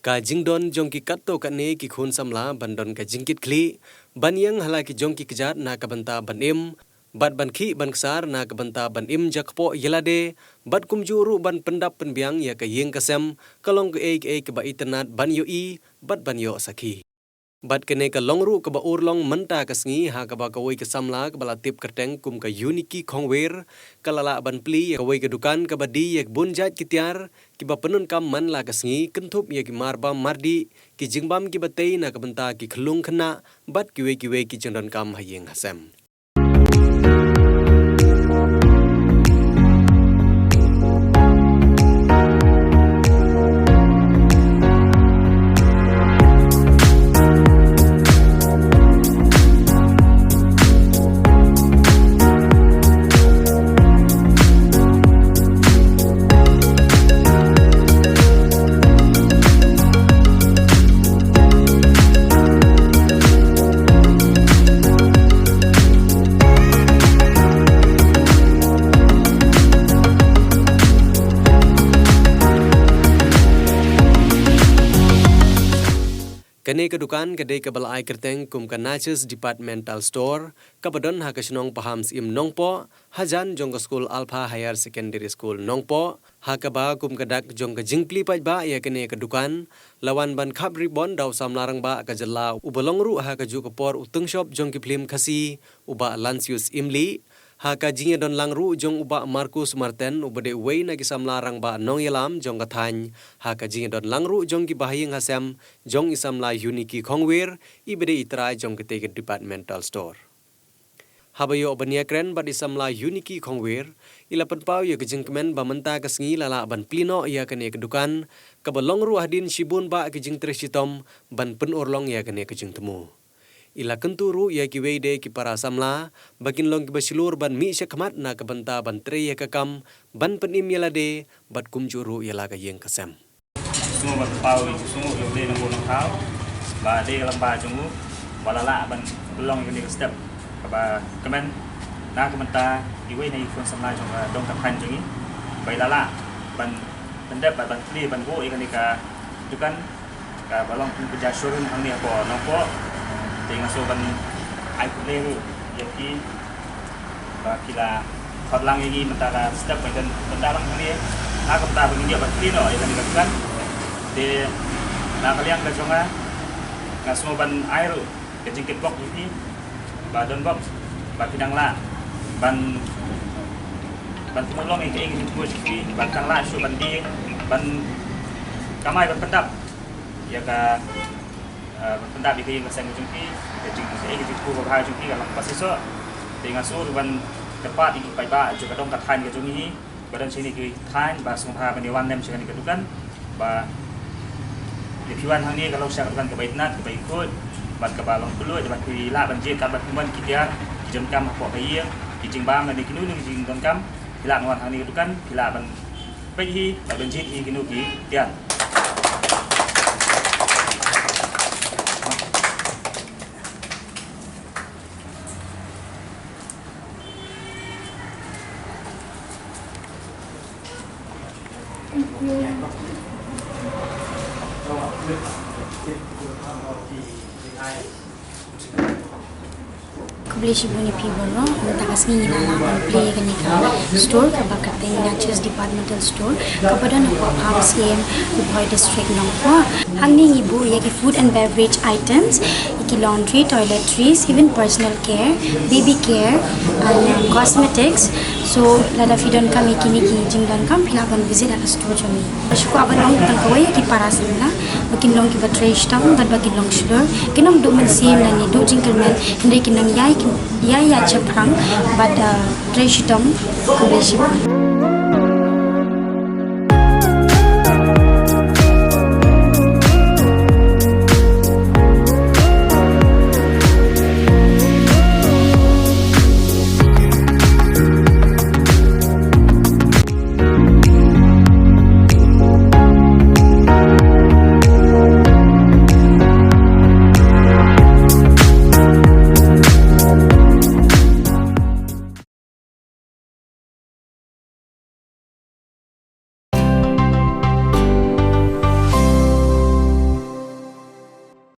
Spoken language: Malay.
Ka jingdon jong ki katto ka ne ki khun samla bandon ka jingkit kli ban yang hala ki jong ki kejat na ka banta ban im bat ban khi ban ksar na ka banta ban im jakpo yelade bat kumjuru ban pendap penbiang ya ka yeng kasem kalong ke ba internet ban yo i bat ban yo sakhi bat kene ka longru ka ba urlong menta ka sngi ha ka ba ka woi ka samla ka bala tip kerteng kum ka uniki khongwer kalala ban pli ya ka woi ka dukan ka ba di yak bunjat kitiar ki ba penun kam man la ka sngi kentup ya ki marba mardi ki jingbam ki batei na ka benta ki khlung khna bat ki wei ki jondon kam hayeng hasem Kene ke dukan kedai ke balai kerteng kum ka Natchez Departmental Store kabadon ha kasnong pahams im nongpo hajan jong school Alpha Higher Secondary School nongpo ha ka ba kum kadak jong ka jingpli pai ba ya kene ke dukan lawan ban khap ribon daw samlarang ba ka jalla ubalongru ha ka ju ka por utung shop jong ki film khasi uba Lancius Imli ha ka jinge don langru jong uba Marcus Martin ubade wei na ki samlarang ba nong yelam jong ka thany ha ka jinge don langru jong ki bahing hasem jong isam la uniki khongwer ibade itrai jong ke te departmental store habayo bania kren ba isam la uniki khongwer ila penpau ya ke jingkemen ba menta ka sngi lala ban plino ya kene ke dukan ka ba longru hadin shibun ba ke jing tresitom ban pen orlong ya kene ke jing temu ila kenturu ya ki weide ki para samla bakin long ki basilur ban mi syakmat na ka banta ban tre ya ka kam ban penim yalade bat kumjuru yala ka yeng kasem semua ban pau itu semua yo de nang bonong kau ba de lamba jungu balala ban belong ni step ka ba kemen na ka banta ki wei nei fon samla jong dong ka phan jungi bai lala ban pendap ban tri ban go ikan ka dukan ka balong pun kerja showroom hang ni apa nopo dengan soban aikuleru yaki bakila khotlang ini mentara step dan mentarang ini nak kata begini apa kini no yang dilakukan di nak kalian kejonga nggak semua ban air kejingkit box ini badan box bakidang la ban tumulong ini ingin tubuh sih bakang la su ban di ban kamai ban pendap ya ka pendap di yang saya jumpi jing saya gitu ku ba jumpi kalau pas esok dengan sur ban tepat ini pai ba juga dong kat han ke jungi badan sini ke han ba semua baniwan nem sekali kedukan ba dipiwan hang ni kalau saya kan ke baitnat ke baikut bat ke balong dulu dapat pila banjir ka bat kuman kita jam kam apa kai ki jing bam ni kinu ni jing dong kam pila ngon hang ni kedukan pila ban pai hi ba banjir hi kinu ki ya Beli shibuni people no minta kasih nilala ban play kan store ka kate Natchez Departmental Store kapada na ko house game Boy District nongpo hangni ibu ya ki food and beverage items iki laundry toiletries even personal care baby care and cosmetics so lada fidon kami kini ki jingdan kam pilaban visit at store jami shuko aban long tan kawai ki parasimla bakin long ki batrash tam dan bakin long sugar kinam do men sim na ni do jingkelmen hindi kinam yai ya ceprang pada trash tam kubli